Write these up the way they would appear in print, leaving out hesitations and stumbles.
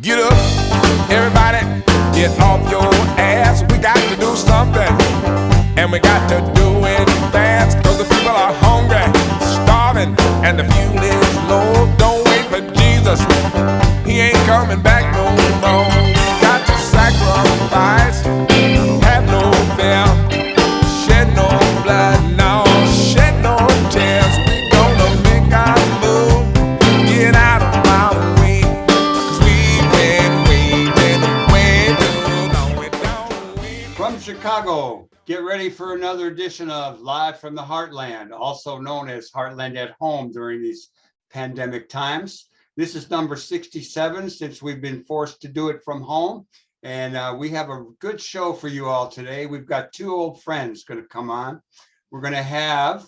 Get up, everybody, get off your ass. We got to do something, and we got to do it fast. Cause the people are hungry, starving, and the fuel is low. Don't wait for Jesus, he ain't coming back no more. Got to sacrifice, have no fear, shed no blood, no, shed no tears. We gonna make our move, get out of our way. From Chicago, get ready for another edition of Live from the Heartland, also known as Heartland at Home during these pandemic times. This is number 67 since we've been forced to do it from home. And we have a good show for you all today. We've got two old friends going to come on. We're going to have,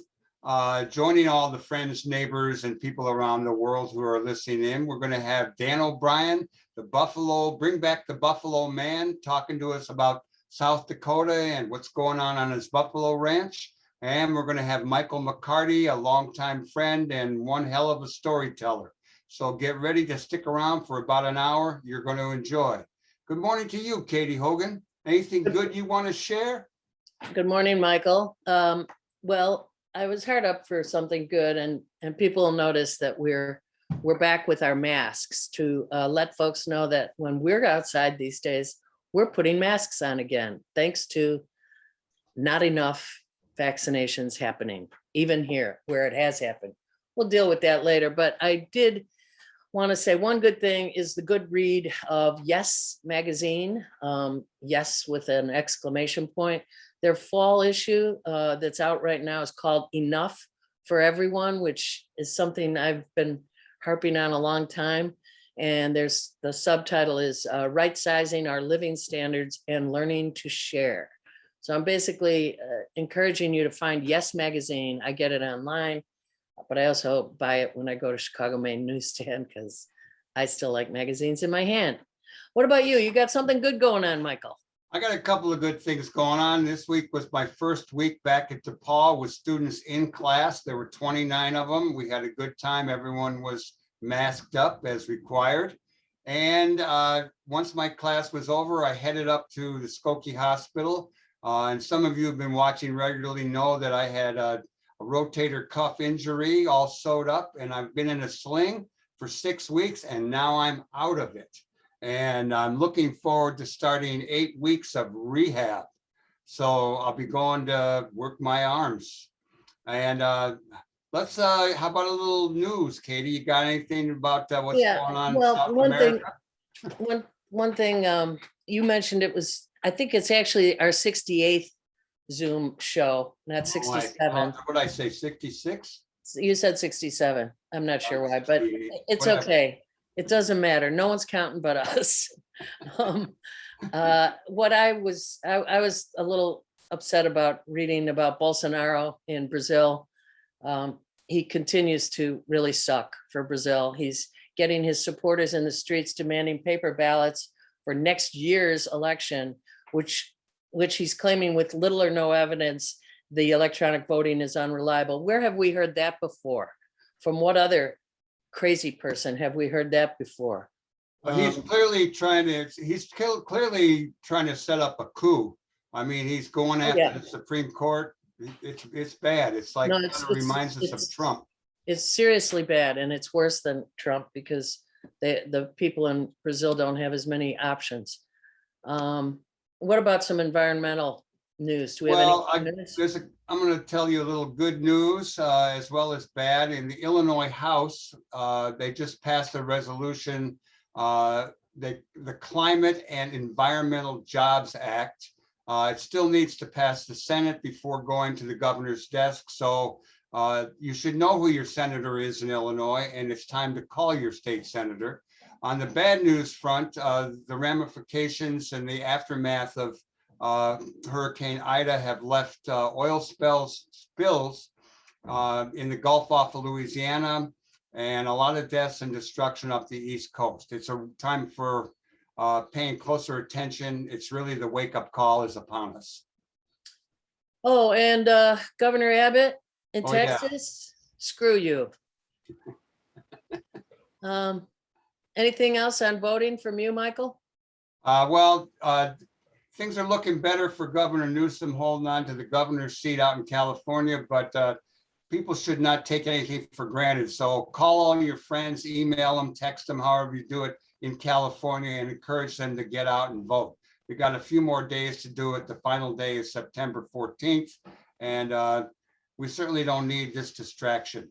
joining all the friends, neighbors, and people around the world who are listening in, we're going to have Dan O'Brien, bring back the Buffalo man, talking to us about South Dakota and what's going on his Buffalo ranch. And we're going to have Michael McCarty, a longtime friend and one hell of a storyteller. So get ready to stick around for about an hour. You're going to enjoy. Good morning to you, Katie Hogan. Anything good you want to share? Good morning, Michael. Well, I was hard up for something good, and people will notice that we're back with our masks to let folks know that when we're outside these days, we're putting masks on again, thanks to not enough vaccinations happening, even here where it has happened. We'll deal with that later, but I did want to say one good thing is the good read of Yes magazine, yes with an exclamation point. Their fall issue that's out right now is called Enough for Everyone, which is something I've been harping on a long time. And there's the subtitle is Right Sizing Our Living Standards and Learning to Share. So I'm basically encouraging you to find Yes magazine. I get it online, but I also buy it when I go to Chicago Main newsstand because I still like magazines in my hand. What about you? You got something good going on, Michael? I got a couple of good things going on. This week was my first week back at DePaul with students in class. There were 29 of them. We had a good time. Everyone was masked up as required. And once my class was over, I headed up to the Skokie Hospital. And some of you have been watching regularly know that I had a rotator cuff injury all sewed up, and I've been in a sling for 6 weeks, and now I'm out of it. And I'm looking forward to starting 8 weeks of rehab. So I'll be going to work my arms. And let's, how about a little news, Katie? You got anything about what's going on in South America? One thing you mentioned, it was, I think it's actually our 68th Zoom show, not 67. What did I say, 66? You said 67. I'm not sure why, but it's Whatever. okay. It doesn't matter. No one's counting but us. What I was a little upset about reading about Bolsonaro in Brazil. He continues to really suck for Brazil. He's getting his supporters in the streets demanding paper ballots for next year's election, which he's claiming with little or no evidence the electronic voting is unreliable. Where have we heard that before? From what other crazy person have we heard that before? But he's clearly trying to set up a coup. I mean, he's going after the Supreme Court. It's bad. It's like, it reminds us of Trump. It's seriously bad, and it's worse than Trump because the people in Brazil don't have as many options. What about some environmental news? Do we have any minutes? I'm going to tell you a little good news as well as bad. In the Illinois House, they just passed a resolution, the Climate and Environmental Jobs Act. It still needs to pass the Senate before going to the governor's desk. So you should know who your senator is in Illinois, and it's time to call your state senator. On the bad news front, the ramifications and the aftermath of Hurricane Ida have left oil spills in the Gulf off of Louisiana, and a lot of deaths and destruction up the East Coast. It's a time for paying closer attention. It's really the wake-up call is upon us. Oh, and Governor Abbott in Texas, screw you. Anything else on voting from you, Michael? Well, things are looking better for Governor Newsom holding on to the governor's seat out in California, but people should not take anything for granted. So call all your friends, email them, text them, however you do it in California, and encourage them to get out and vote. We've got a few more days to do it. The final day is September 14th, and we certainly don't need this distraction.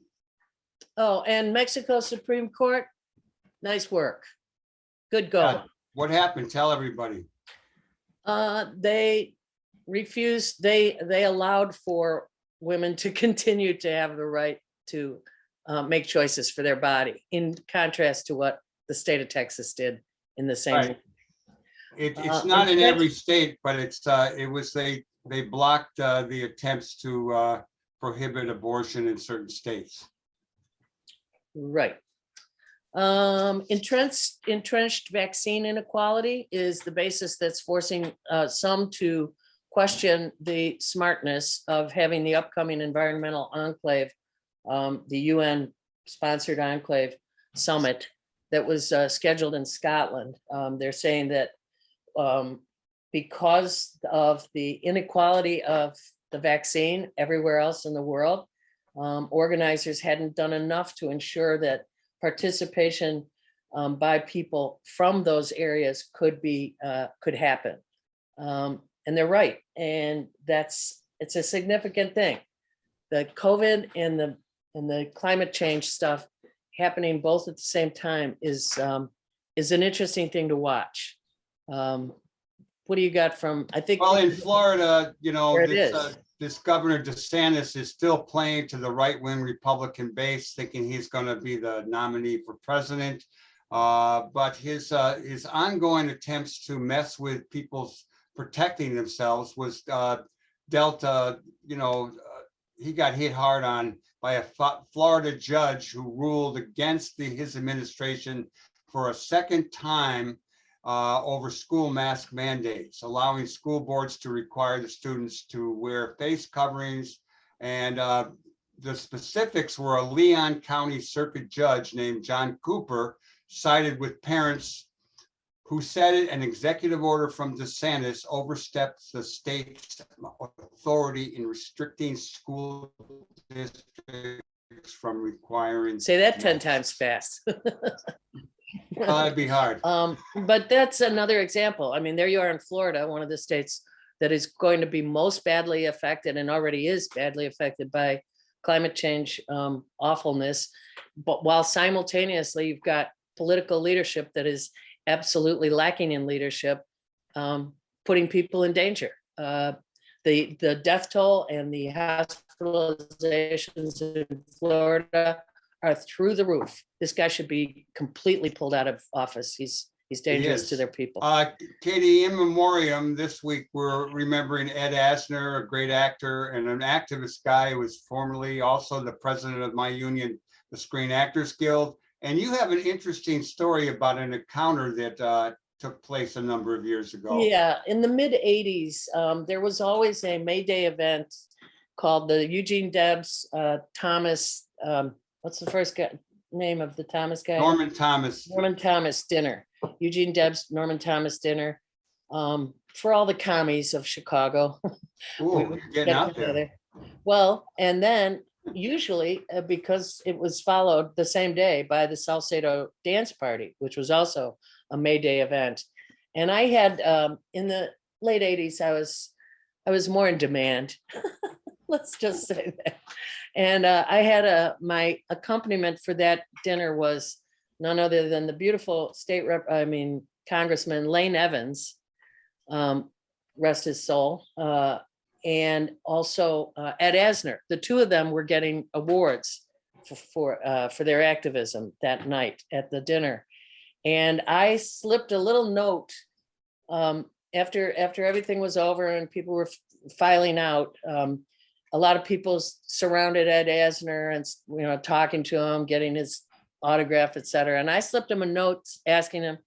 Oh, and Mexico Supreme Court, nice work. Good going. What happened? Tell everybody. They refused, they allowed for women to continue to have the right to make choices for their body, in contrast to what the state of Texas did in the same. Right. It's not in every state, but they blocked the attempts to prohibit abortion in certain states. Right. Entrenched vaccine inequality is the basis that's forcing some to question the smartness of having the upcoming environmental enclave, the UN sponsored enclave summit that was scheduled in Scotland. They're saying that because of the inequality of the vaccine everywhere else in the world, organizers hadn't done enough to ensure that participation by people from those areas could happen. And they're right. And it's a significant thing. The COVID and the climate change stuff happening both at the same time is an interesting thing to watch. What do you got from, I think. Well, in Florida, this Governor DeSantis is still playing to the right-wing Republican base, thinking he's going to be the nominee for president. But his ongoing attempts to mess with people's protecting themselves was dealt, he got hit hard on by a Florida judge who ruled against his administration for a second time over school mask mandates, allowing school boards to require the students to wear face coverings. And the specifics were a Leon County Circuit judge named John Cooper sided with parents who said an executive order from DeSantis oversteps the state's authority in restricting school districts from requiring. Say that 10 times fast. It'd be hard. But that's another example. I mean, there you are in Florida, one of the states that is going to be most badly affected and already is badly affected by climate change awfulness. But while simultaneously you've got political leadership that is absolutely lacking in leadership, putting people in danger. The death toll and the hospitalizations in Florida are through the roof. This guy should be completely pulled out of office. He's dangerous to their people. Katie, in memoriam, this week we're remembering Ed Asner, a great actor and an activist guy who was formerly also the president of my union, the Screen Actors Guild. And you have an interesting story about an encounter that took place a number of years ago. Yeah, in the mid 80s, there was always a May Day event called the Eugene Debs Thomas, what's the first name of the Thomas guy? Norman Thomas dinner. Eugene Debs, Norman Thomas dinner for all the commies of Chicago. Ooh, you're getting out there. Well, and then usually because it was followed the same day by the Salcedo dance party, which was also a May Day event. And I had in the late 80s, I was more in demand. Let's just say that. And I had my accompaniment for that dinner was none other than the beautiful Congressman Lane Evans, rest his soul, and also Ed Asner. The two of them were getting awards for their activism that night at the dinner. And I slipped a little note after everything was over and people were filing out. A lot of people surrounded Ed Asner and talking to him, getting his autograph, et cetera. And I slipped him a note asking him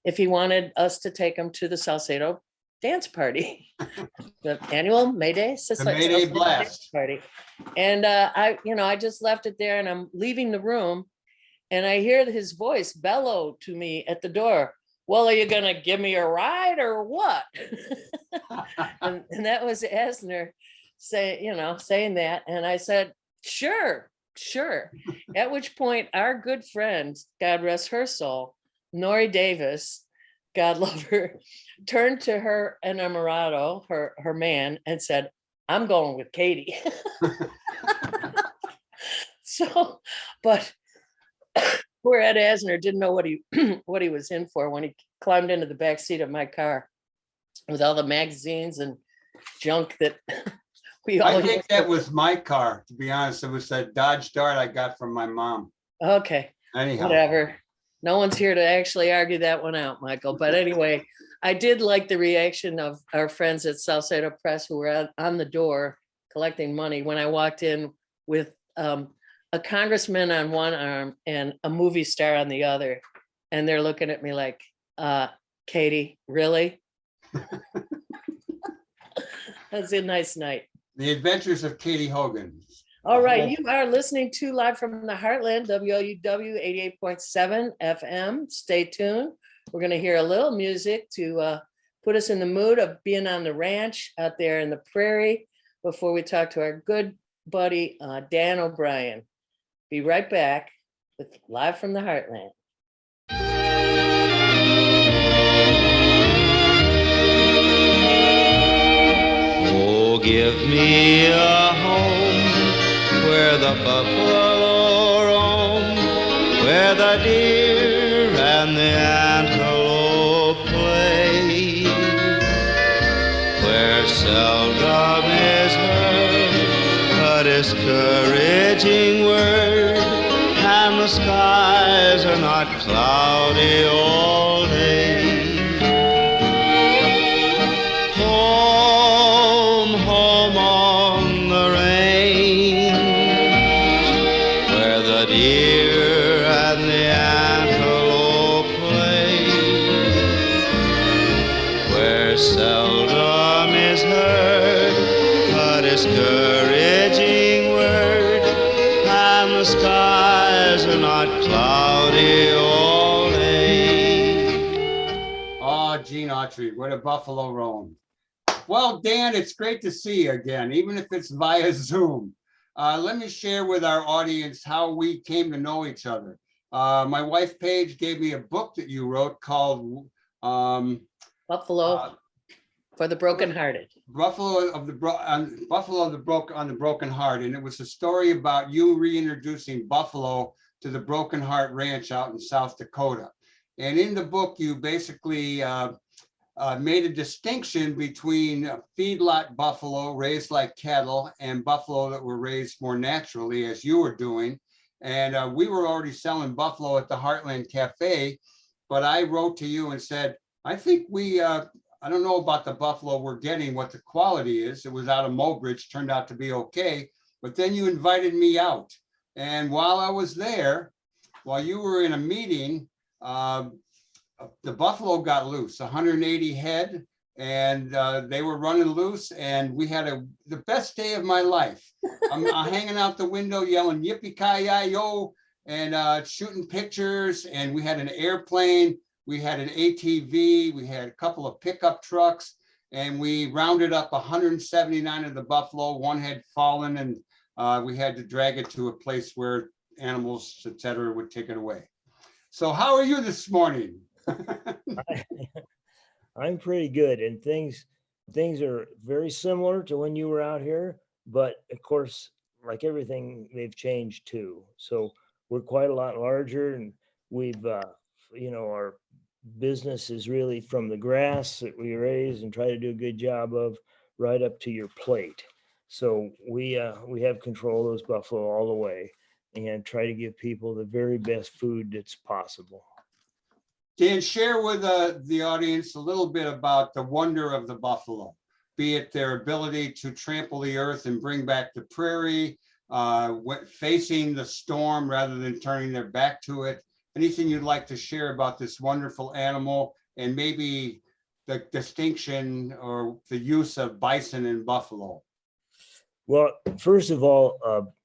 if he wanted us to take him to the Salcedo dance party, the annual May Day, May Day blast party. And I just left it there, and I'm leaving the room, and I hear his voice bellow to me at the door. Well, are you gonna give me a ride or what? and that was Asner saying that. And I said, sure. At which point our good friend, God rest her soul, Nori Davis, God love her, turned to her enamorado, her man, and said, I'm going with Katie. So, but poor Ed Asner didn't know what he was in for when he climbed into the back seat of my car with all the magazines and junk that we all I think that was my car, to be honest. It was that Dodge Dart I got from my mom. Okay. Anyhow. Whatever. No one's here to actually argue that one out, Michael. But anyway, I did like the reaction of our friends at Southside of Press who were on the door collecting money when I walked in with a congressman on one arm and a movie star on the other. And they're looking at me like, Katie, really? That's a nice night. The Adventures of Katie Hogan. All right, you are listening to Live from the Heartland, WLUW 88.7 FM. Stay tuned. We're going to hear a little music to put us in the mood of being on the ranch out there in the prairie before we talk to our good buddy, Dan O'Brien. Be right back with Live from the Heartland. Oh, give me a home where the buffalo roam, where the deer and the antelope play, where seldom is heard a discouraging word, and the skies are not cloudy all day. Home, home on the range, where the deer and the antelope play, where seldom is heard a discouraging word, and the skies are not cloudy all day. Oh, Gene Autry, where the buffalo roam. Well, Dan, it's great to see you again, even if it's via Zoom. Let me share with our audience how we came to know each other. My wife, Paige, gave me a book that you wrote called Buffalo for the Brokenhearted. Buffalo on the Broken Heart. And it was a story about you reintroducing buffalo to the Broken Heart Ranch out in South Dakota. And in the book, you basically made a distinction between feedlot buffalo raised like cattle and buffalo that were raised more naturally, as you were doing. And we were already selling buffalo at the Heartland Cafe, but I wrote to you and said, I think I don't know about the buffalo we're getting, what the quality is. It was out of Mobridge, turned out to be okay. But then you invited me out. And while I was there, while you were in a meeting, the buffalo got loose, 180 head, and they were running loose, and we had the best day of my life. I'm hanging out the window yelling yippee-ki-yay-yo and shooting pictures, and we had an airplane, we had an ATV, we had a couple of pickup trucks, and we rounded up 179 of the buffalo. One had fallen, and we had to drag it to a place where animals, etc., would take it away. So how are you this morning? I'm pretty good, and things are very similar to when you were out here, but of course, like everything, they've changed too. So we're quite a lot larger, and we've our business is really from the grass that we raise and try to do a good job of right up to your plate. So we have control of those buffalo all the way and try to give people the very best food that's possible. Dan, share with the audience a little bit about the wonder of the buffalo, be it their ability to trample the earth and bring back the prairie, facing the storm rather than turning their back to it. Anything you'd like to share about this wonderful animal, and maybe the distinction or the use of bison and buffalo? Well, first of all,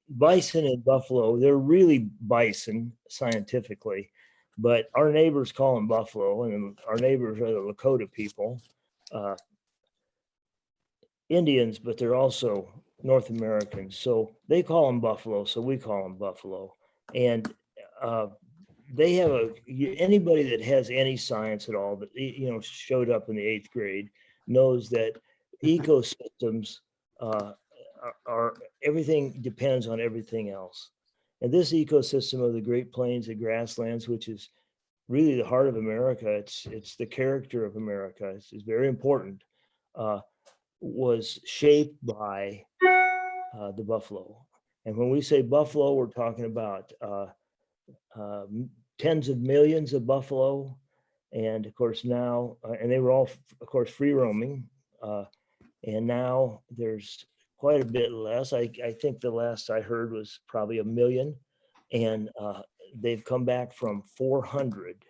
bison and buffalo, they're really bison scientifically, but our neighbors call them buffalo, and our neighbors are the Lakota people, Indians, but they're also North Americans. So they call them buffalo, so we call them buffalo. And they have anybody that has any science at all that showed up in the 8th grade knows that ecosystems are everything depends on everything else. And this ecosystem of the Great Plains, the grasslands, which is really the heart of America, it's the character of America. It's very important. Was shaped by the buffalo. And when we say buffalo, we're talking about tens of millions of buffalo. And of course now, and they were all, of course, free roaming. And now there's quite a bit less. I think the last I heard was probably 1 million. And they've come back from 400,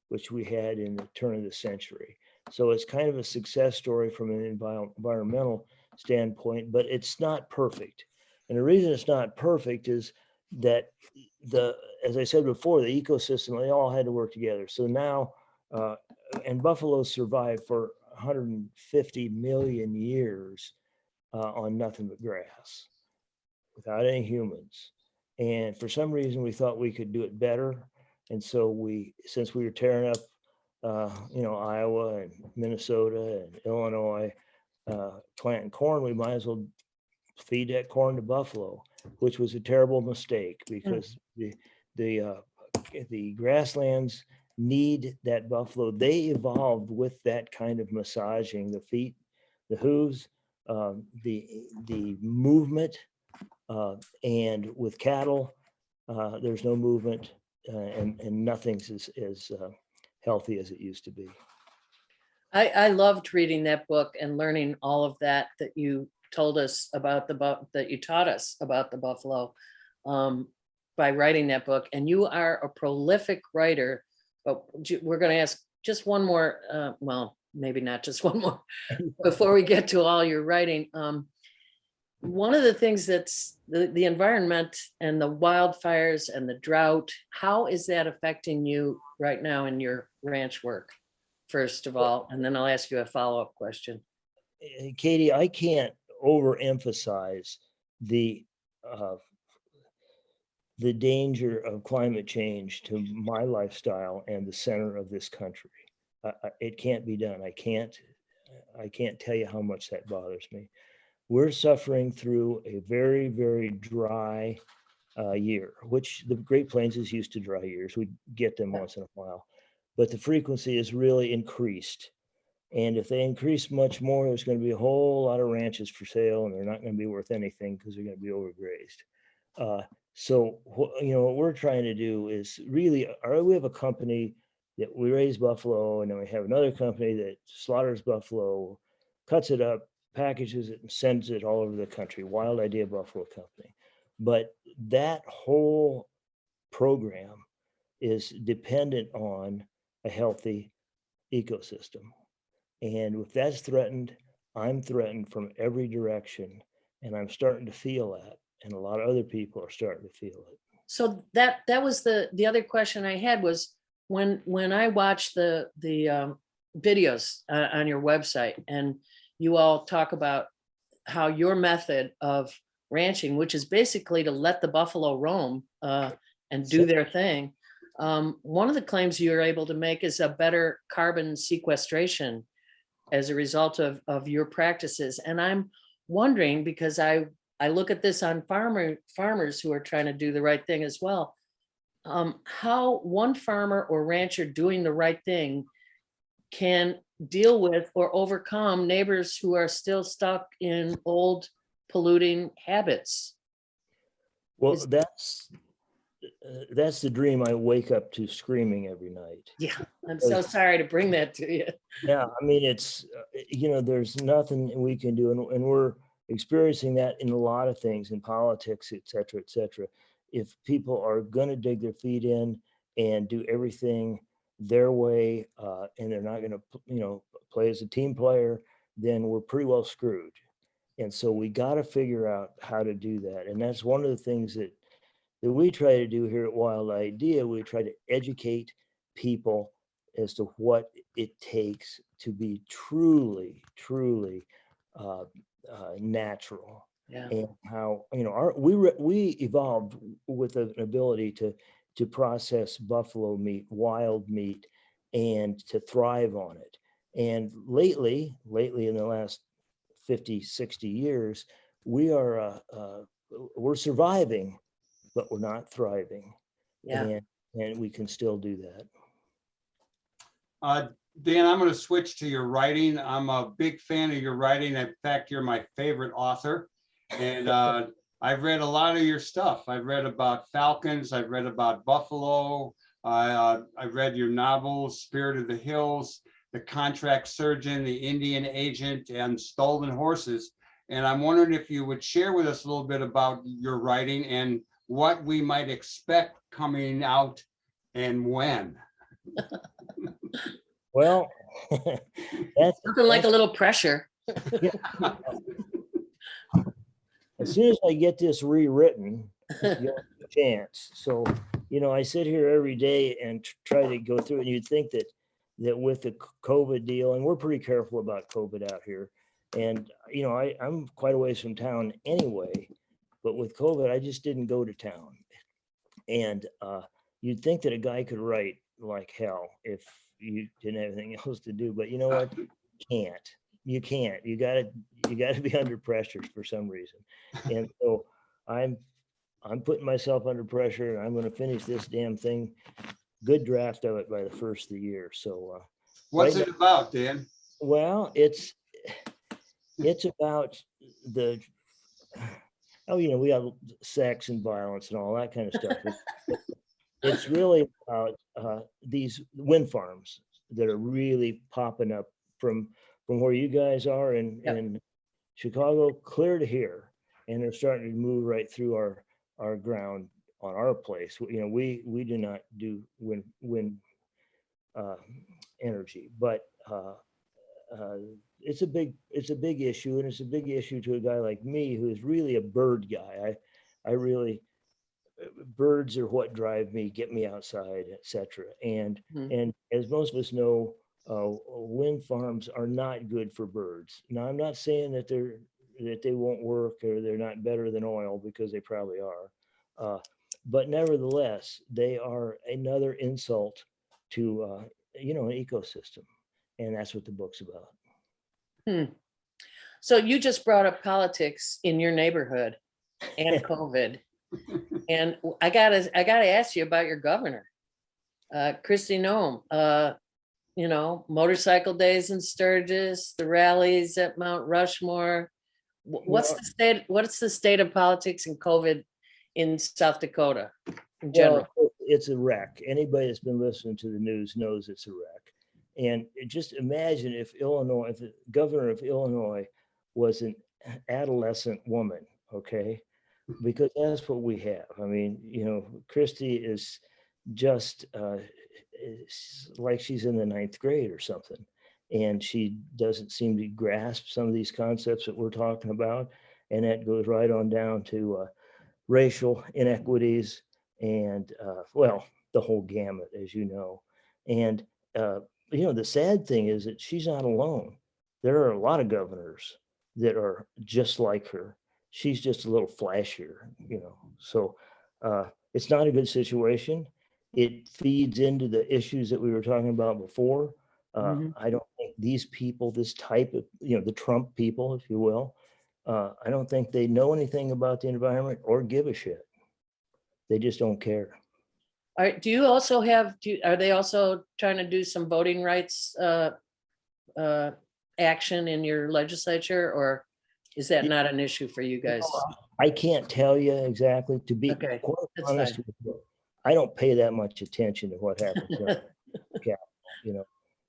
which we had in the turn of the century. So it's kind of a success story from an environmental standpoint, but it's not perfect. And the reason it's not perfect is that as I said before, the ecosystem, they all had to work together. So now, and buffaloes survived for 150 million years on nothing but grass without any humans. And for some reason, we thought we could do it better. And so since we were tearing up Iowa and Minnesota and Illinois, planting corn, we might as well feed that corn to buffalo, which was a terrible mistake because the grasslands need that buffalo. They evolved with that kind of massaging, the feet, the hooves, the movement, and with cattle, there's no movement, and nothing's as healthy as it used to be. I loved reading that book and learning all of that you told us about that you taught us about the buffalo by writing that book. And you are a prolific writer, but we're going to ask just one more, well, maybe not just one more, before we get to all your writing. One of the things that's the environment and the wildfires and the drought, how is that affecting you right now in your ranch work, first of all? And then I'll ask you a follow-up question. Katie, I can't overemphasize the danger of climate change to my lifestyle and the center of this country. It can't be done. I can't tell you how much that bothers me. We're suffering through a very, very dry year, which the Great Plains is used to dry years. We get them once in a while, but the frequency is really increased. And if they increase much more, there's going to be a whole lot of ranches for sale, and they're not going to be worth anything because they're going to be overgrazed. So, what we're trying to do is really, we have a company that we raise buffalo, and then we have another company that slaughters buffalo, cuts it up, packages it, and sends it all over the country. Wild Idea Buffalo Company. But that whole program is dependent on a healthy ecosystem. And if that's threatened, I'm threatened from every direction, and I'm starting to feel that. And a lot of other people are starting to feel it. So that was the other question I had was when I watched the videos on your website, and you all talk about how your method of ranching, which is basically to let the buffalo roam and do their thing. One of the claims you're able to make is a better carbon sequestration as a result of your practices. And I'm wondering, because I look at this on farmers who are trying to do the right thing as well, how one farmer or rancher doing the right thing can deal with or overcome neighbors who are still stuck in old polluting habits. Well, that's the dream I wake up to screaming every night. Yeah, I'm so sorry to bring that to you. Yeah, I mean, it's, there's nothing we can do. And we're experiencing that in a lot of things, in politics, et cetera, et cetera. If people are going to dig their feet in and do everything their way, and they're not going to, play as a team player, then we're pretty well screwed. And so we got to figure out how to do that. And that's one of the things that we try to do here at Wild Idea. We try to educate people as to what it takes to be truly, truly natural. Yeah. And how, you know, we evolved with an ability to process buffalo meat, wild meat, and to thrive on it. And lately in the last 50, 60 years, we're surviving, but we're not thriving. Yeah. And we can still do that. Dan, I'm going to switch to your writing. I'm a big fan of your writing. In fact, you're my favorite author. And I've read a lot of your stuff. I've read about falcons. I've read about buffalo. I've read your novels, Spirit of the Hills, The Contract Surgeon, The Indian Agent, and Stolen Horses. And I'm wondering if you would share with us a little bit about your writing and what we might expect coming out and when. Well, that's Something like a little pressure. as soon as I get this rewritten, you'll have a chance. So, you know, I sit here every day and try to go through it. And you'd think that with the COVID deal, and we're pretty careful about COVID out here. And, you know, I'm quite a ways from town anyway, but with COVID, I just didn't go to town. And you'd think that a guy could write like hell if you didn't have anything else to do, but you know what? You can't. You gotta be under pressure for some reason. And so I'm putting myself under pressure, and I'm going to finish this damn thing, good draft of it by the first of the year. So what's it about, Dan? Well, it's about we have sex and violence and all that kind of stuff. It's really about these wind farms that are really popping up from where you guys are in Chicago, clear to here, and they're starting to move right through our ground on our place. You know, we do not do wind energy, but it's a big issue, and it's a big issue to a guy like me who is really a bird guy. I really, birds are what drive me, get me outside, etc. And as most of us know, wind farms are not good for birds. Now, I'm not saying that they won't work or they're not better than oil, because they probably are. But nevertheless, they are another insult to an ecosystem, and that's what the book's about. So you just brought up politics in your neighborhood and COVID, and I gotta ask you about your governor, Kristi Noem. Motorcycle days in Sturgis, the rallies at Mount Rushmore. What's the state of politics and COVID in South Dakota in general? Well, it's a wreck. Anybody that's been listening to the news knows it's a wreck. And just imagine if the governor of Illinois was an adolescent woman, okay? Because that's what we have. I mean, Kristi is just like she's in the 9th grade or something. And she doesn't seem to grasp some of these concepts that we're talking about. And that goes right on down to racial inequities and, the whole gamut, as you know. And, the sad thing is that she's not alone. There are a lot of governors that are just like her. She's just a little flashier, So it's not a good situation. It feeds into the issues that we were talking about before. I don't think these people, this type of, the Trump people, if you will, I don't think they know anything about the environment or give a shit. They just don't care. All right. Are they also trying to do some voting rights action in your legislature, or is that not an issue for you guys? I can't tell you exactly. To be quite honest with you, I don't pay that much attention to what happens.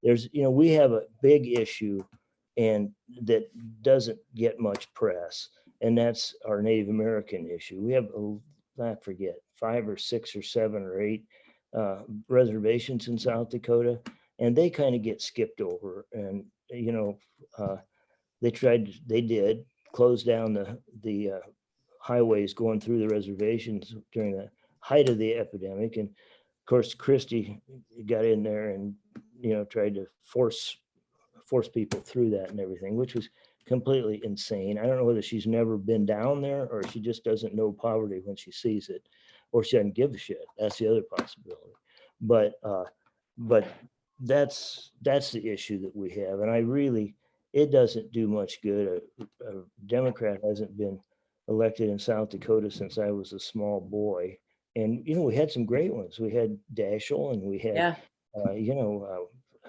We have a big issue, and that doesn't get much press, and that's our Native American issue. We have, I forget, 5 or 6 or 7 or 8 reservations in South Dakota, and they kind of get skipped over. And they did closed down the highways going through the reservations during the height of the epidemic. And of course, Christie got in there and, tried to force people through that and everything, which was completely insane. I don't know whether she's never been down there or she just doesn't know poverty when she sees it, or she doesn't give a shit. That's the other possibility. But that's the issue that we have. And it doesn't do much good. A Democrat hasn't been elected in South Dakota since I was a small boy. And, we had some great ones. We had Daschle and we had, Yeah.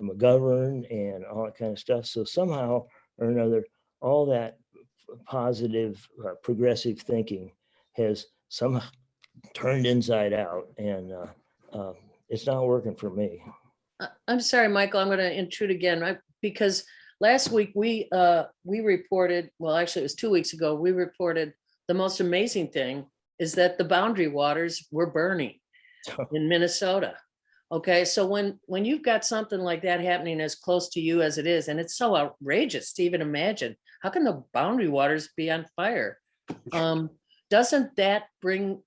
McGovern and all that kind of stuff. So somehow or another, all that positive, progressive thinking has somehow turned inside out, and it's not working for me. I'm sorry, Michael, I'm going to intrude again, because last week we reported, well, actually it was 2 weeks ago, we reported the most amazing thing is that the boundary waters were burning in Minnesota. Okay, so when you've got something like that happening as close to you as it is, and it's so outrageous to even imagine, how can the boundary waters be on fire? Doesn't that bring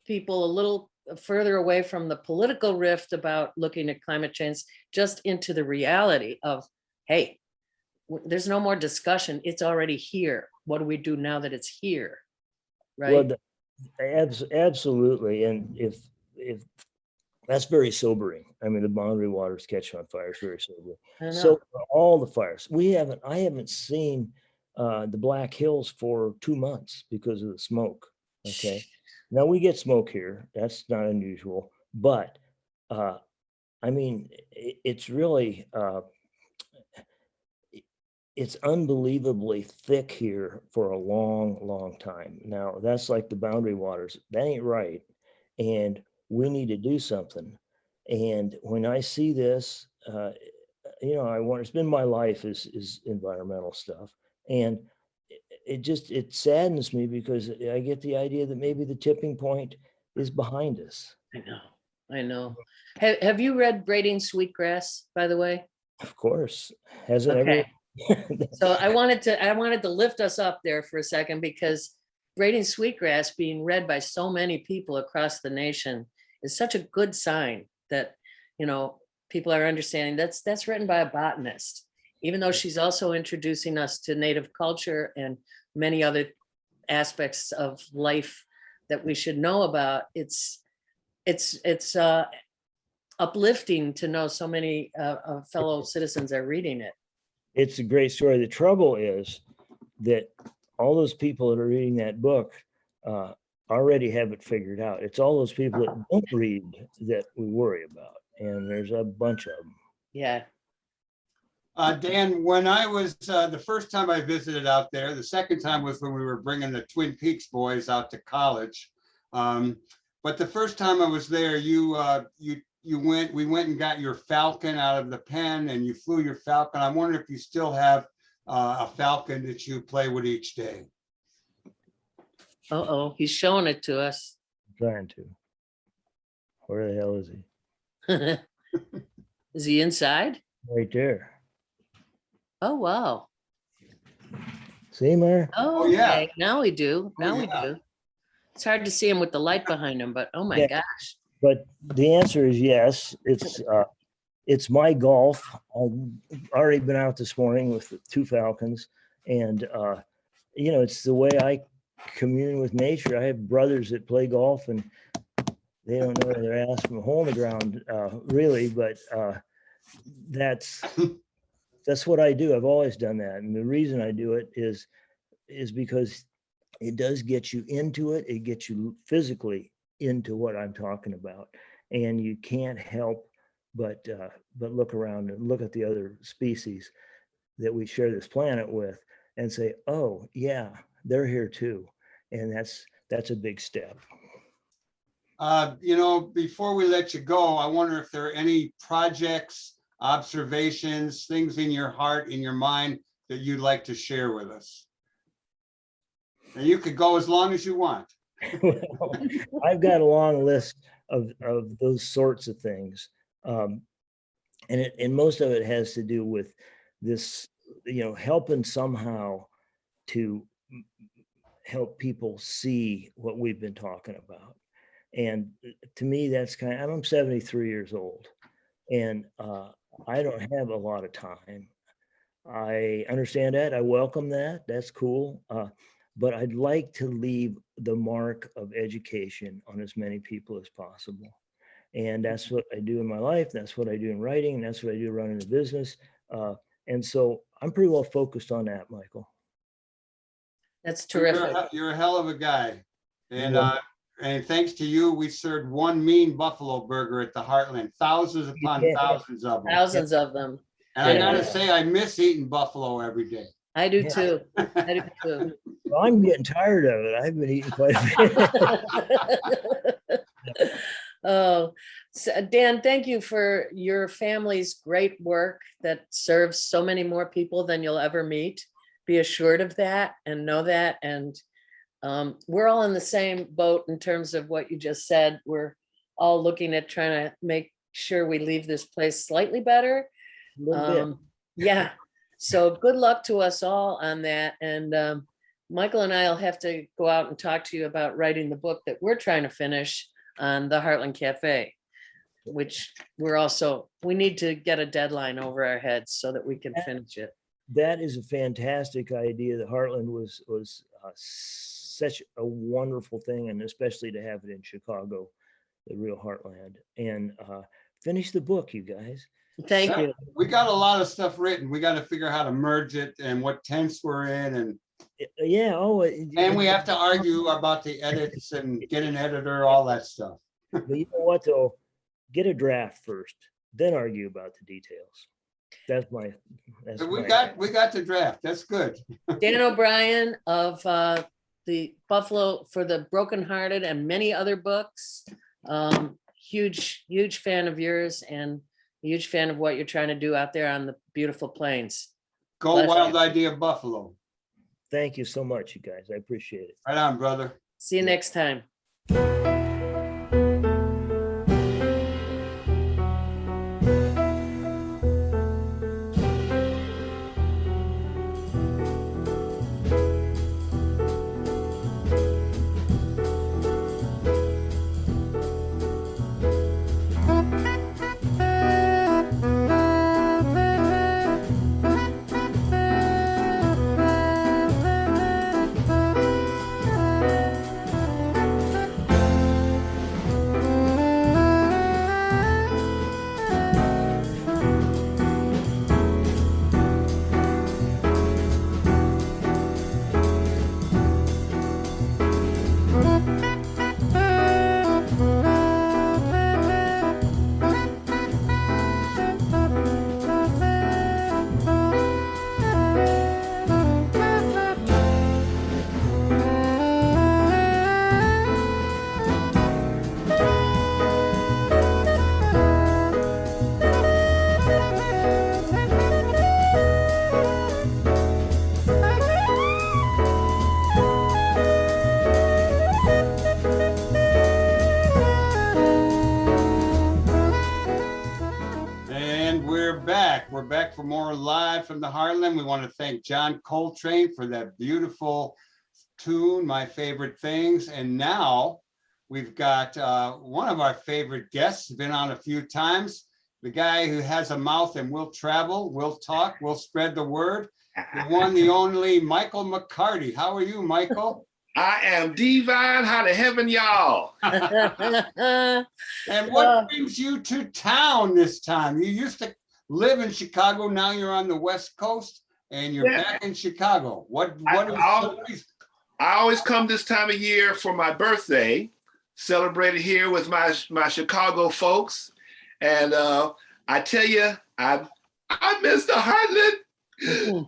people a little further away from the political rift about looking at climate change, just into the reality of, hey, there's no more discussion. It's already here. What do we do now that it's here? Right. Well, absolutely. And if that's very sobering. I mean, the boundary waters catch on fire is very sobering. So all the fires, I haven't seen the Black Hills for 2 months because of the smoke. Okay. Now we get smoke here. That's not unusual, but I mean, it's really, it's unbelievably thick here for a long, long time. Now that's like the boundary waters. That ain't right. And we need to do something. And when I see this, it's been my life is environmental stuff. And it saddens me because I get the idea that maybe the tipping point is behind us. I know. Have you read Braiding Sweetgrass, by the way? Of course. Hasn't everyone? So I wanted to lift us up there for a second, because Braiding Sweetgrass being read by so many people across the nation is such a good sign that, people are understanding that's written by a botanist, even though she's also introducing us to native culture and many other aspects of life that we should know about. It's uplifting to know so many fellow citizens are reading it. It's a great story. The trouble is that all those people that are reading that book already have it figured out. It's all those people that don't read that we worry about. And there's a bunch of them. Yeah. Dan, when I was, the first time I visited out there, the second time was when we were bringing the Twin Peaks boys out to college. But the first time I was there, we went and got your Falcon out of the pen and you flew your Falcon. I wonder if you still have a Falcon that you play with each day. Uh-oh, he's showing it to us. I'm trying to. Where the hell is he? Is he inside? Right there. Oh, wow. See, Mar? Oh, yeah. Okay. Now we do. Now we do. It's hard to see him with the light behind him, but oh my gosh. But the answer is yes. It's my golf. I've already been out this morning with 2 Falcons, and it's the way I commune with nature. I have brothers that play golf, and they don't know their ass from a hole in the ground, really. But that's what I do. I've always done that, and the reason I do it is because it does get you into it. It gets you physically into what I'm talking about, and you can't help but look around and look at the other species that we share this planet with and say, oh yeah, they're here too. And that's a big step. Before we let you go, I wonder if there are any projects, observations, things in your heart, in your mind that you'd like to share with us. And you could go as long as you want. Well, I've got a long list of those sorts of things. And most of it has to do with this, helping somehow to help people see what we've been talking about. And to me, that's I'm 73 years old, and I don't have a lot of time. I understand that. I welcome that. That's cool. But I'd like to leave the mark of education on as many people as possible. And that's what I do in my life. That's what I do in writing. And that's what I do running the business. And so I'm pretty well focused on that, Michael. That's terrific. You're a hell of a guy. And Yeah. and thanks to you, we served one mean buffalo burger at the Heartland, thousands upon Yeah. thousands of them. Thousands of them. And I Yeah. gotta say, I miss eating buffalo every day. I do Yeah. too. I do too. Well, I'm getting tired of it. I've been eating quite a bit. Oh, Dan, thank you for your family's great work that serves so many more people than you'll ever meet. Be assured of that and know that. And we're all in the same boat in terms of what you just said. We're all looking at trying to make sure we leave this place slightly better. A little bit. Yeah. So good luck to us all on that. And Michael and I will have to go out and talk to you about writing the book that we're trying to finish on the Heartland Cafe, which we need to get a deadline over our heads so that we can finish it. That is a fantastic idea. The Heartland was such a wonderful thing, and especially to have it in Chicago, the real Heartland. And finish the book, you guys. Thank you. We got a lot of stuff written. We got to figure out how to merge it and what tense we're in, and Yeah. and we have to argue about the edits and get an editor, all that stuff. But you know what, though? Get a draft first, then argue about the details. That's my. We got the draft. That's good. Dan O'Brien of the Buffalo for the Brokenhearted and many other books. Huge fan of yours and a huge fan of what you're trying to do out there on the beautiful plains. Go Bless Wild you. Idea Buffalo. Thank you so much, you guys. I appreciate it. Right on, brother. See you next time. We're back for more Live from the Heartland. We want to thank John Coltrane for that beautiful tune, My Favorite Things. And now we've got one of our favorite guests, been on a few times, the guy who has a mouth and will travel, will talk, will spread the word. The one, the only Michael McCarty. How are you, Michael? I am divine. How to heaven, y'all. And what brings you to town this time? You used to live in Chicago. Now you're on the West Coast and you're back in Chicago. I always come this time of year for my birthday, celebrated here with my Chicago folks. And I tell you, I miss the Heartland.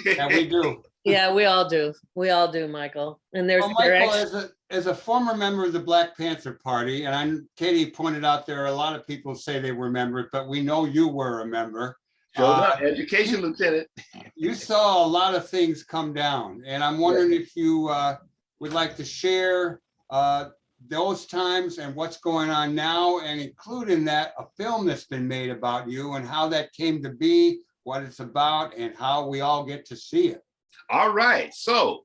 Yeah, we do. Yeah, we all do. We all do, Michael. And there's Michael, as a former member of the Black Panther Party, and Katie pointed out there are a lot of people say they were members, but we know you were a member. Education lieutenant. You saw a lot of things come down, and I'm wondering if you would like to share those times and what's going on now, and include in that a film that's been made about you and how that came to be, what it's about, and how we all get to see it. All right. So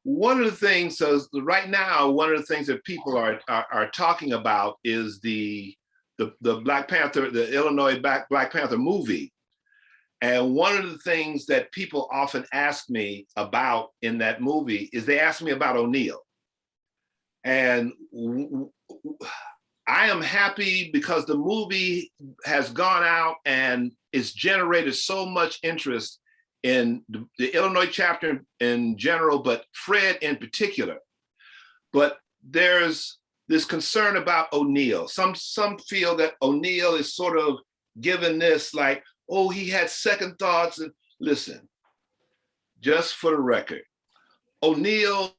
one of the things, so right now, one of the things that people are talking about is the Black Panther, the Illinois Black Panther movie. And one of the things that people often ask me about in that movie is they ask me about O'Neill. And I am happy because the movie has gone out and it's generated so much interest in the Illinois chapter in general, but Fred in particular. But there's this concern about O'Neill. Some feel that O'Neill is sort of given this like, oh, he had second thoughts. And listen, just for the record, O'Neill,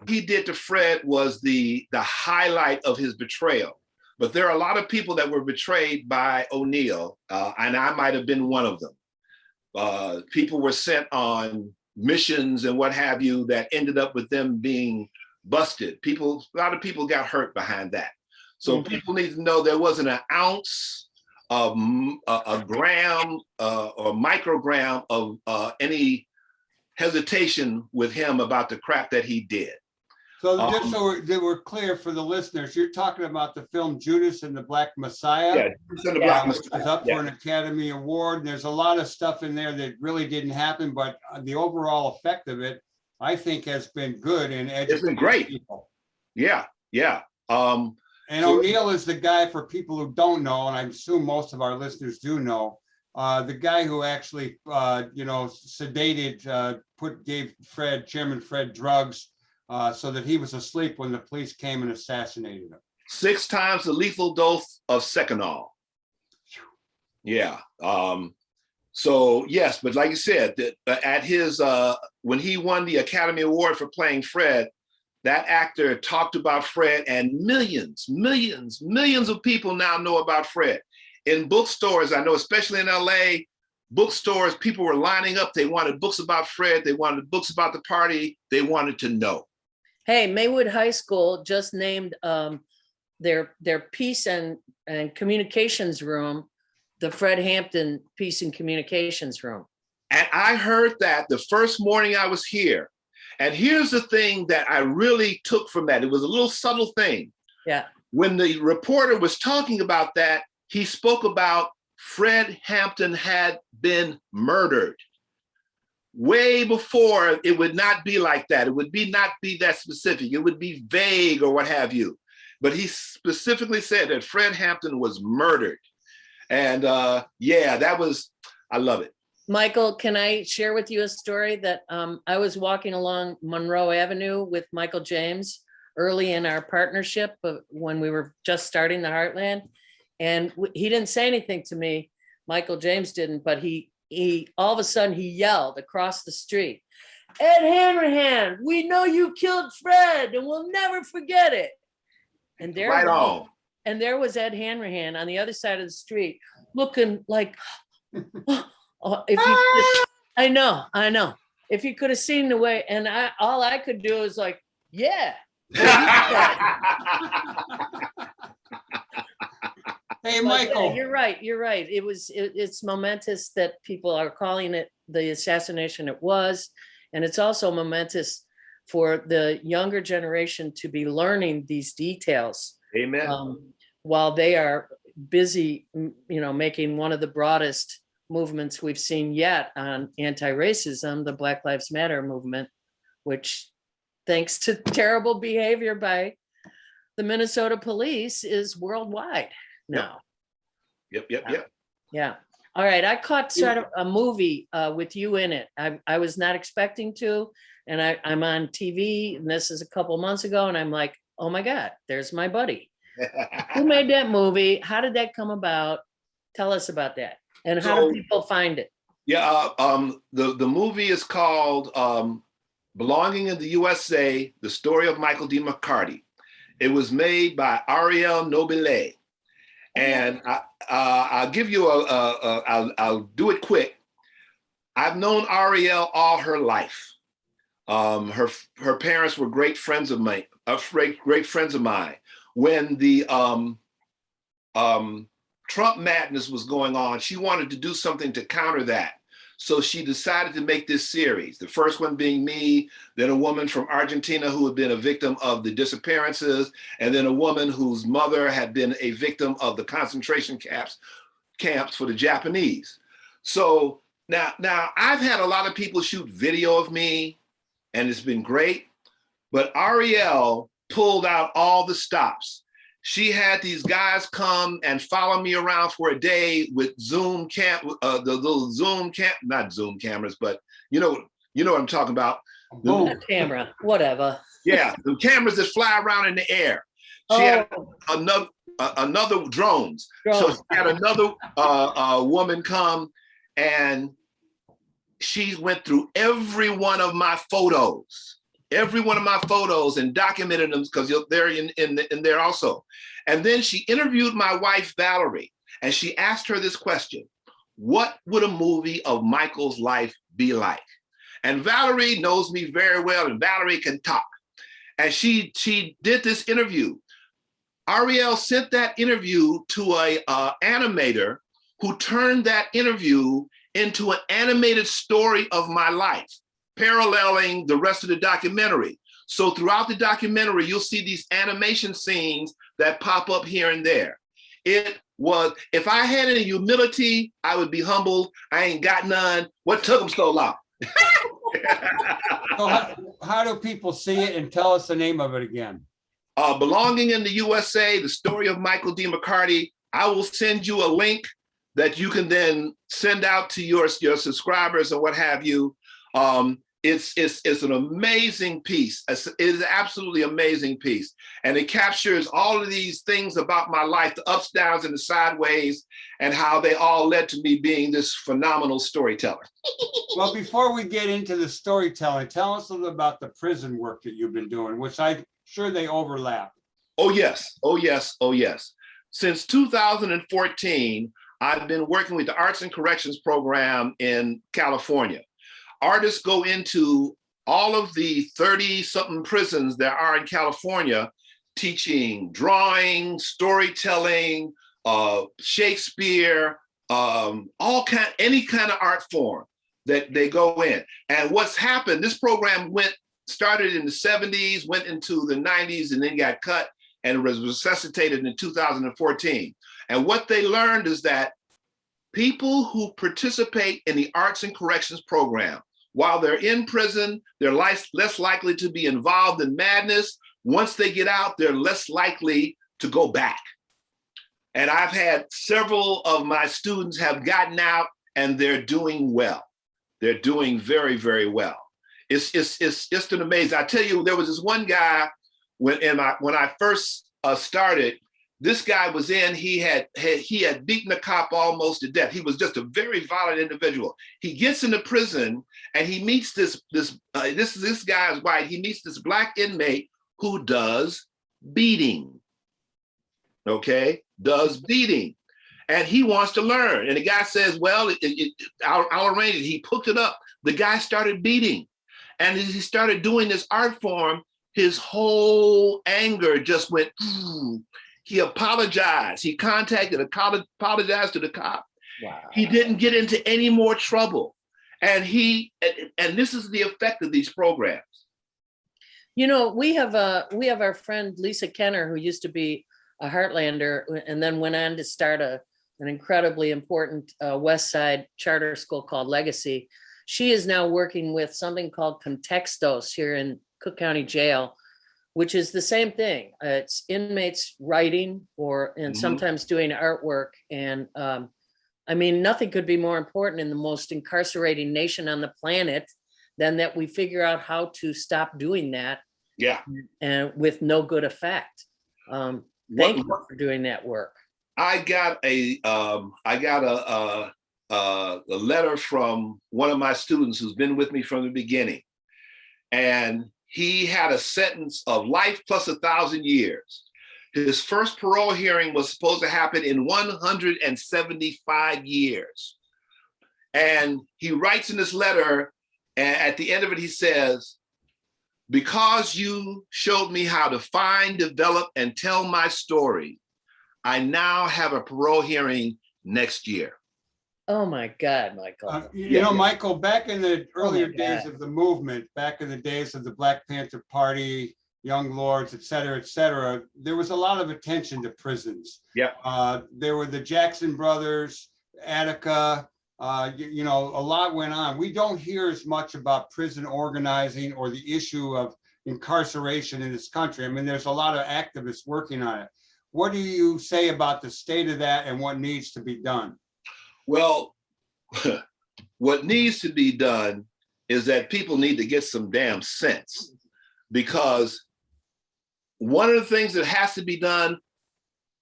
he did to Fred was the highlight of his betrayal. But there are a lot of people that were betrayed by O'Neill, and I might have been one of them. People were sent on missions and what have you that ended up with them being busted. A lot of people got hurt behind that. So people need to know there wasn't an ounce of a gram or microgram of any hesitation with him about the crap that he did. So just so we're clear for the listeners, you're talking about the film Judas and the Black Messiah. Yeah, Judas and the Black which Messiah. is up for an Academy Award. And there's a lot of stuff in there that really didn't happen, but the overall effect of it, I think, has been good in educating It's been great. people. Yeah. And O'Neill is the guy, for people who don't know, and I assume most of our listeners do know, the guy who actually, sedated, gave Chairman Fred drugs so that he was asleep when the police came and assassinated him. 6 times the lethal dose of Seconal. Yeah. So yes, but like you said, that at his when he won the Academy Award for playing Fred, that actor talked about Fred, and millions of people now know about Fred. In bookstores, I know, especially in LA, bookstores, people were lining up. They wanted books about Fred. They wanted books about the party. They wanted to know. Hey, Maywood High School just named their peace and communications room the Fred Hampton Peace and Communications Room. And I heard that the first morning I was here. And here's the thing that I really took from that. It was a little subtle thing. Yeah. When the reporter was talking about that, he spoke about Fred Hampton had been murdered. Way before, it would not be like that. It would not be that specific. It would be vague or what have you. But he specifically said that Fred Hampton was murdered. And that was, I love it. Michael, can I share with you a story that I was walking along Monroe Avenue with Michael James early in our partnership when we were just starting the Heartland. And he didn't say anything to me. Michael James didn't, but he all of a sudden he yelled across the street, "Ed Hanrahan, we know you killed Fred and we'll never forget it." And there, and there was Ed Hanrahan on the other side of the street looking like, I know. If you could have seen the way, and all I could do is like, yeah. Hey, Michael. Yeah, you're right. It's momentous that people are calling it the assassination it was. And it's also momentous for the younger generation to be learning these details. Amen. While they are busy, making one of the broadest movements we've seen yet on anti-racism, the Black Lives Matter movement, which, thanks to terrible behavior by the Minnesota police, is worldwide now. Yep. Yeah. All right. I caught sort of a movie with you in it. I was not expecting to, and I'm on TV, and this is a couple months ago, and I'm like, oh my God, there's my buddy. Who made that movie? How did that come about? Tell us about that. And how do people find it? Yeah, the movie is called Belonging in the USA, The Story of Michael D. McCarty. It was made by Ariel Nobile. And I'll give you I'll do it quick. I've known Ariel all her life. Her parents were great friends of mine. When the Trump madness was going on. She wanted to do something to counter that. So she decided to make this series. The first one being me, then a woman from Argentina who had been a victim of the disappearances, and then a woman whose mother had been a victim of the concentration camps for the Japanese. So now I've had a lot of people shoot video of me, and it's been great, but Ariel pulled out all the stops. She had these guys come and follow me around for a day with the little not Zoom cameras, but you know what I'm talking about. Boom. Camera, whatever. Yeah, the cameras that fly around in the air. She had another drones. So she had another woman come, and she went through every one of my photos. And documented them because they're in there also. And then she interviewed my wife, Valerie, and she asked her this question: what would a movie of Michael's life be like? And Valerie knows me very well, and Valerie can talk. And she did this interview. Ariel sent that interview to a animator who turned that interview into an animated story of my life, paralleling the rest of the documentary. So throughout the documentary, you'll see these animation scenes that pop up here and there. It was, if I had any humility, I would be humbled. I ain't got none. What took them so long? So how do people see it, and tell us the name of it again? Belonging in the USA, the story of Michael D. McCarty. I will send you a link that you can then send out to your subscribers and what have you. It's an amazing piece. It is an absolutely amazing piece. And it captures all of these things about my life, the ups, downs, and the sideways, and how they all led to me being this phenomenal storyteller. Well, before we get into the storytelling, tell us a little about the prison work that you've been doing, which I'm sure they overlap. Oh, yes. Oh, yes. Oh, yes. Since 2014, I've been working with the Arts and Corrections program in California. Artists go into all of the 30-something prisons there are in California, teaching drawing, storytelling, Shakespeare, any kind of art form that they go in. And what's happened, this program started in the 70s, went into the 90s, and then got cut and was resuscitated in 2014. And what they learned is that people who participate in the Arts and Corrections program, while they're in prison, they're less likely to be involved in madness. Once they get out, they're less likely to go back. And I've had several of my students have gotten out, and they're doing well. They're doing very, very well. It's just an amazing. I tell you, there was this one guy when I first started. This guy was in. He had beaten a cop almost to death. He was just a very violent individual. He gets into prison and he meets this guy is white. He meets this black inmate who does beating. Okay, does beating, and he wants to learn. And the guy says, "Well, I'll arrange it." He hooked it up. The guy started beating, and as he started doing this art form, his whole anger just went. He apologized. He apologized to the cop. Wow. He didn't get into any more trouble. And this is the effect of these programs. You know, we have our friend Lisa Kenner, who used to be a Heartlander and then went on to start an incredibly important West Side charter school called Legacy. She is now working with something called Contextos here in Cook County Jail, which is the same thing. It's inmates writing and sometimes doing artwork. And I mean, nothing could be more important in the most incarcerating nation on the planet than that we figure out how to stop doing that. Yeah. And with no good effect. Thank you for doing that work. I got a letter from one of my students who's been with me from the beginning. And he had a sentence of life plus 1,000 years. His first parole hearing was supposed to happen in 175 years. And he writes in this letter, and at the end of it, he says, "Because you showed me how to find, develop, and tell my story, I now have a parole hearing next year. Oh my God, Michael. You know, Michael, back in the earlier God. days of the movement, back in the days of the Black Panther Party, Young Lords, et cetera, there was a lot of attention to prisons. Yeah. There were the Jackson brothers, Attica, you know, a lot went on. We don't hear as much about prison organizing or the issue of incarceration in this country. I mean, there's a lot of activists working on it. What do you say about the state of that and what needs to be done? Well, what needs to be done is that people need to get some damn sense, because one of the things that has to be done,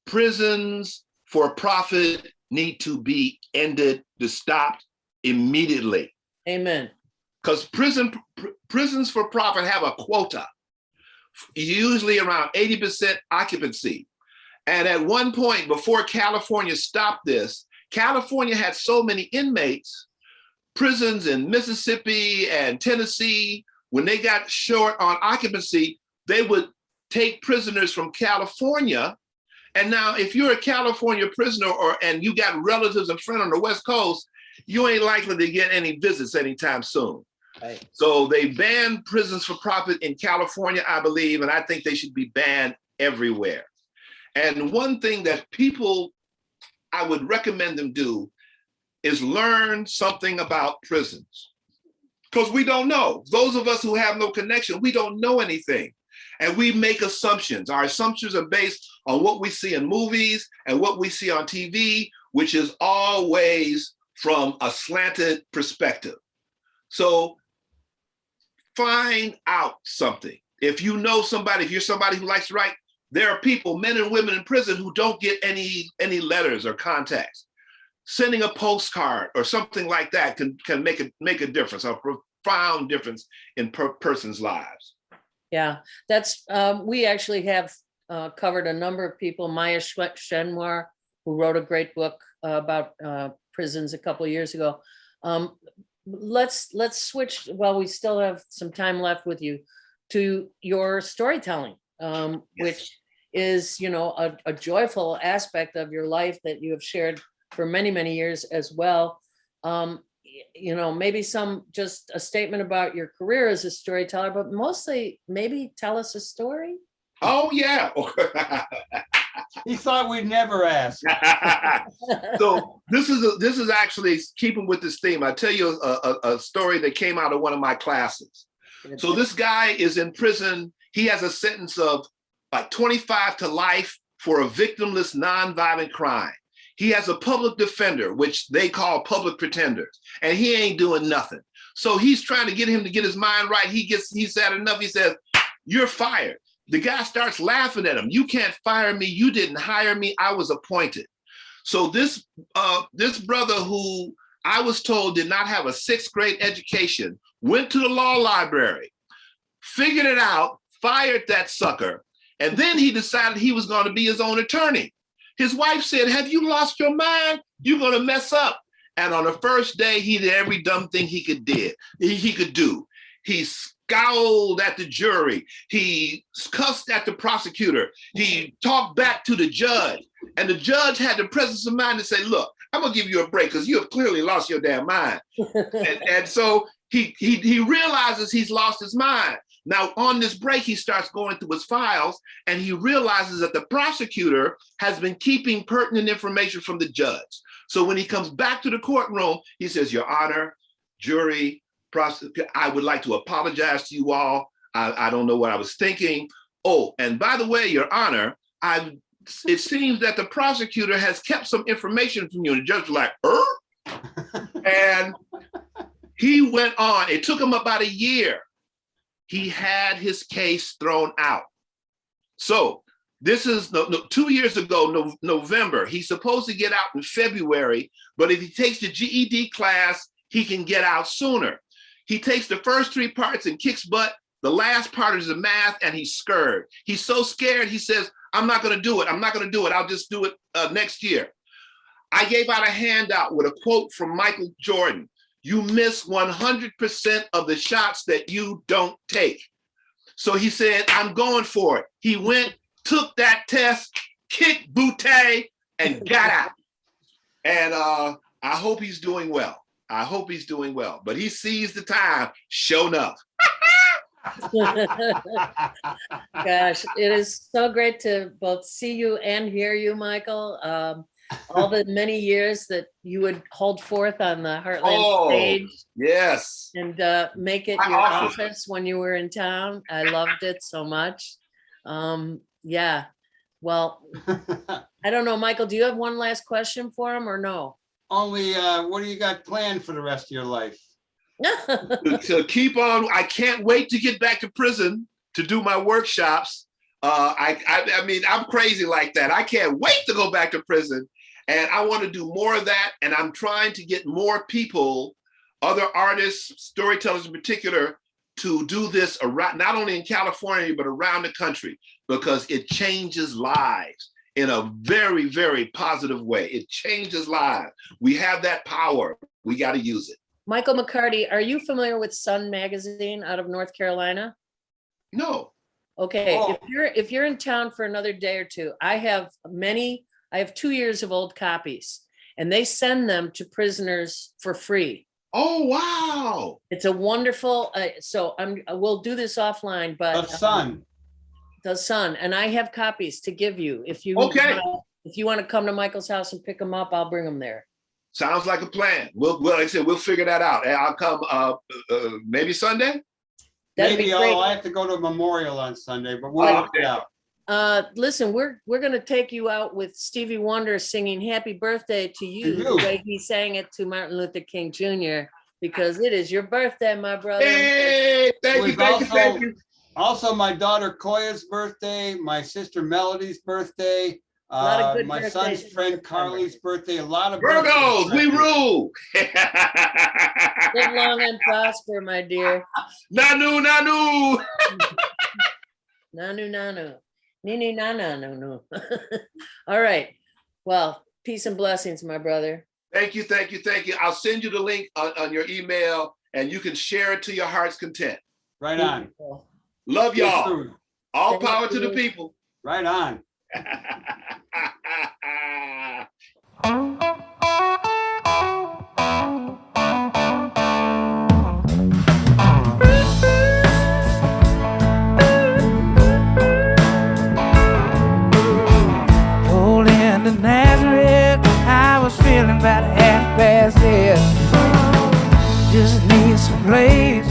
prisons for profit need to be ended, to stop immediately. Amen. Because prisons for profit have a quota, usually around 80% occupancy. And at one point, before California stopped this, California had so many inmates, prisons in Mississippi and Tennessee, when they got short on occupancy, they would take prisoners from California. And now if you're a California prisoner and you got relatives and friends on the West Coast, you ain't likely to get any visits anytime soon. Right. So they banned prisons for profit in California, I believe, and I think they should be banned everywhere. And one thing that I would recommend them do is learn something about prisons, because we don't know. Those of us who have no connection, we don't know anything. And we make assumptions. Our assumptions are based on what we see in movies and what we see on TV, which is always from a slanted perspective. So find out something. If you know somebody, if you're somebody who likes to write, there are people, men and women in prison, who don't get any letters or contacts. Sending a postcard or something like that can make a difference, a profound difference in person's lives. Yeah, that's, we actually have covered a number of people. Maya Shenwar, who wrote a great book about prisons a couple of years ago. Let's switch, while we still have some time left with you, to your storytelling, Yes. which is, you know, a joyful aspect of your life that you have shared for many, many years as well. You know, maybe just a statement about your career as a storyteller, but mostly maybe tell us a story. Oh, yeah. He thought we'd never ask. So this is actually keeping with this theme. I tell you a story that came out of one of my classes. So this guy is in prison. He has a sentence of 25 to life for a victimless, nonviolent crime. He has a public defender, which they call public pretenders, and he ain't doing nothing. So he's trying to get him to get his mind right. He's had enough. He says, "You're fired." The guy starts laughing at him. "You can't fire me. You didn't hire me. I was appointed." So this brother, who I was told did not have a 6th grade education, went to the law library, figured it out, fired that sucker, and then he decided he was going to be his own attorney. His wife said, "Have you lost your mind? You're going to mess up." And on the first day, he did every dumb thing he could do. He scowled at the jury. He cussed at the prosecutor. He talked back to the judge. And the judge had the presence of mind to say, "Look, I'm going to give you a break because you have clearly lost your damn mind." and so he realizes he's lost his mind. Now, on this break, he starts going through his files, and he realizes that the prosecutor has been keeping pertinent information from the judge. So when he comes back to the courtroom, he says, "Your Honor, jury, prosecutor, I would like to apologize to you all. I don't know what I was thinking. Oh, and by the way, Your Honor, it seems that the prosecutor has kept some information from you." And the judge was like, And he went on. It took him about a year. He had his case thrown out. So this is 2 years ago, November. He's supposed to get out in February, but if he takes the GED class, he can get out sooner. He takes the first 3 parts and kicks butt. The last part is the math, and he's scared. He's so scared, he says, "I'm not going to do it. I'm not going to do it. I'll just do it next year." I gave out a handout with a quote from Michael Jordan: "You miss 100% of the shots that you don't take." So he said, "I'm going for it." He went, took that test, kicked booty, and got out. And I hope he's doing well. I hope he's doing well. But he seized the time, sure enough. Gosh, it is so great to both see you and hear you, Michael. All the many years that you would hold forth on the Heartland stage. Yes. And make it My your office. office when you were in town. I loved it so much. Yeah. Well, I don't know, Michael, do you have one last question for him or no? Only, what do you got planned for the rest of your life? To keep on, I can't wait to get back to prison to do my workshops. I mean, I'm crazy like that. I can't wait to go back to prison, and I want to do more of that. And I'm trying to get more people, other artists, storytellers in particular, to do this around, not only in California, but around the country, because it changes lives in a very, very positive way. It changes lives. We have that power. We got to use it. Michael McCarty, are you familiar with Sun Magazine out of North Carolina? No. Okay, Oh. if you're in town for another day or two, I have 2 years of old copies, and they send them to prisoners for free. Oh, wow. It's a wonderful, so we'll do this offline, but The Sun. The Sun, and I have copies to give you. If you want to come to Michael's house and pick them up, I'll bring them there. Sounds like a plan. Well, like I said, we'll figure that out. And I'll come maybe Sunday. That'd be Maybe great. I have to go to a memorial on Sunday, but we'll work it out. Listen, we're gonna take you out with Stevie Wonder singing "Happy Birthday" to you, the way he sang it to Martin Luther King Jr. Because it is your birthday, my brother. Hey, thank you, thank you. Also, my daughter Koya's birthday, my sister Melody's birthday, lot of good my birthdays son's in friend September. Carly's birthday. A lot of Virgos, birthdays. we rule. Live long and prosper, my dear. Nanu, nanu. Nanu. Nini nana no. All right. Well, peace and blessings, my brother. Thank you, thank you, thank you. I'll send you the link on your email, and you can share it to your heart's content. Right on. Love y'all. Soon. All Thank power to the you. people. Right on. Pulled into Nazareth, I was feeling about 8:30. Just need some place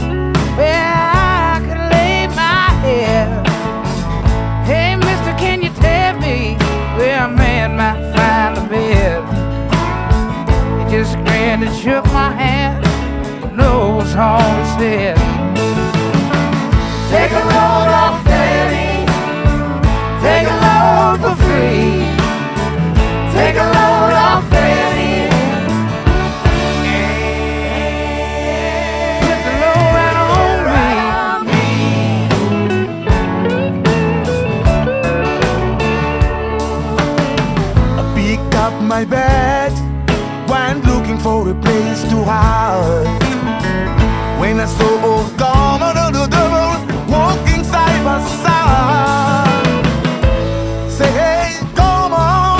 where I could lay my head. Hey, mister, can you tell me where a man might find a bed? He just grinned and shook my hand. No, was all he said. Take a load off Fanny. Take a load for free. Take a load off Fanny. Put the load right on me. I pick up my bag when looking for a place to hide. When I saw old Tom and the devil walking side by side, say, hey, come on,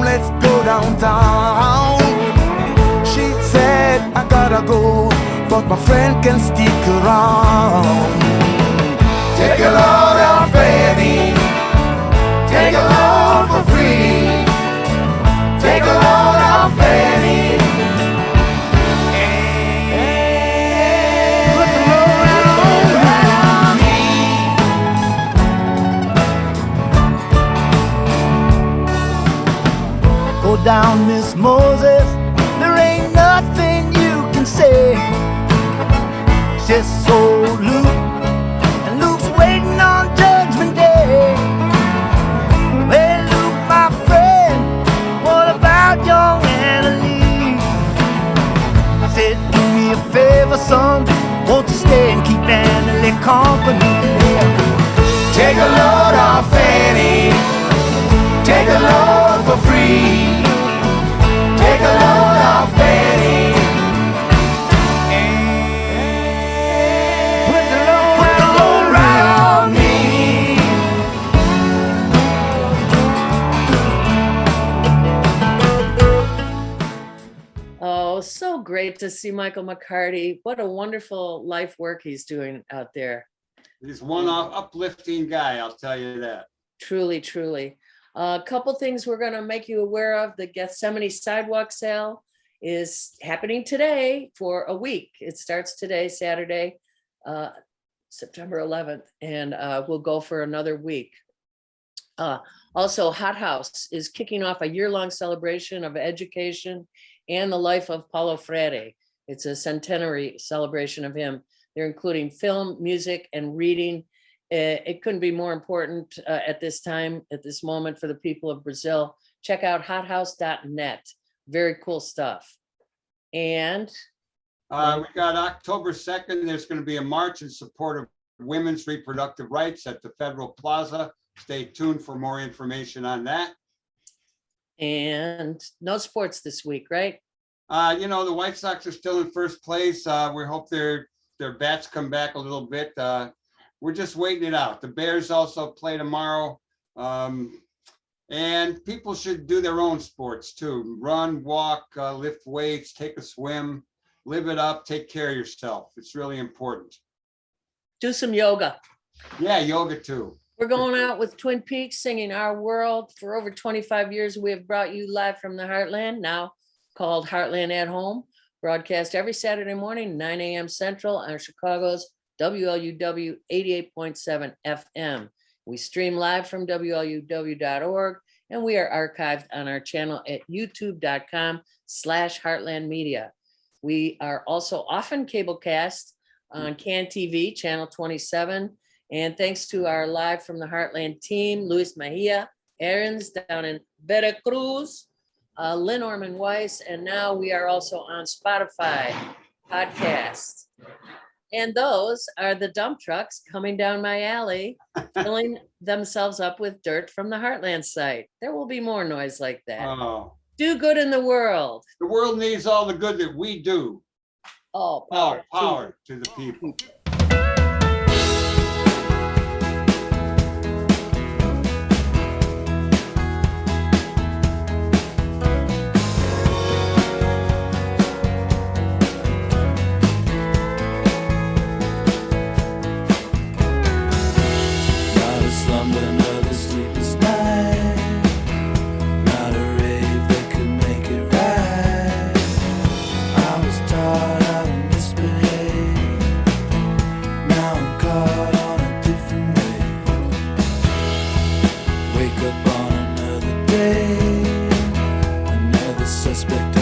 let's go downtown. She said, I gotta go, but my friend can stick around. Take a load off Fanny. Take a load for free. Take a load off Fanny. Put the load right on me. Go down, Miss Moses. There ain't nothing you can say. It's just so Luke, and Luke's waiting on Judgment Day. Well, Luke, my friend, what about young Annalie? Said, do me a favor, son, won't you stay and keep Annalie company? Take a load off Fanny. Take a load for free. Take a load off Fanny. Put the load right on me. Oh, so great to see Michael McCarty. What a wonderful life work he's doing out there. He's one uplifting guy, I'll tell you that. Truly, truly. A couple things we're going to make you aware of. The Gethsemane sidewalk sale is happening today for a week. It starts today, Saturday, September 11th, and we'll go for another week. Also, Hot House is kicking off a year-long celebration of education and the life of Paulo Freire. It's a centenary celebration of him. They're including film, music, and reading. It couldn't be more important at this time, at this moment for the people of Brazil. Check out hothouse.net. Very cool stuff. And we got October 2nd, there's going to be a march in support of women's reproductive rights at the Federal Plaza. Stay tuned for more information on that. And no sports this week, right? You know, the White Sox are still in first place. We hope their bats come back a little bit. We're just waiting it out. The Bears also play tomorrow. And people should do their own sports too. Run, walk, lift weights, take a swim, live it up, take care of yourself. It's really important. Do some yoga. Yeah, yoga too. We're going out with Twin Peaks singing Our World. For over 25 years, we have brought you live from the Heartland, now called Heartland at Home. Broadcast every Saturday morning, 9 a.m. Central on Chicago's WLUW 88.7 FM. We stream live from WLUW.org, and we are archived on our channel at youtube.com/heartlandmedia. We are also often cablecast on CAN TV, channel 27. And thanks to our Live from the Heartland team, Luis Mejia, Aaron's down in Veracruz, Lynn Orman Weiss, and now we are also on Spotify podcast. And those are the dump trucks coming down my alley, filling themselves up with dirt from the Heartland site. There will be more noise like that. Oh, Do good in the world. the world needs all the good that we do. Oh, power. Power to the people. Not a slumber, another sleepless night. Not a rave that could make it right. I was taught how to misbehave. Now I'm caught on a different way. Wake up on another day. Another suspect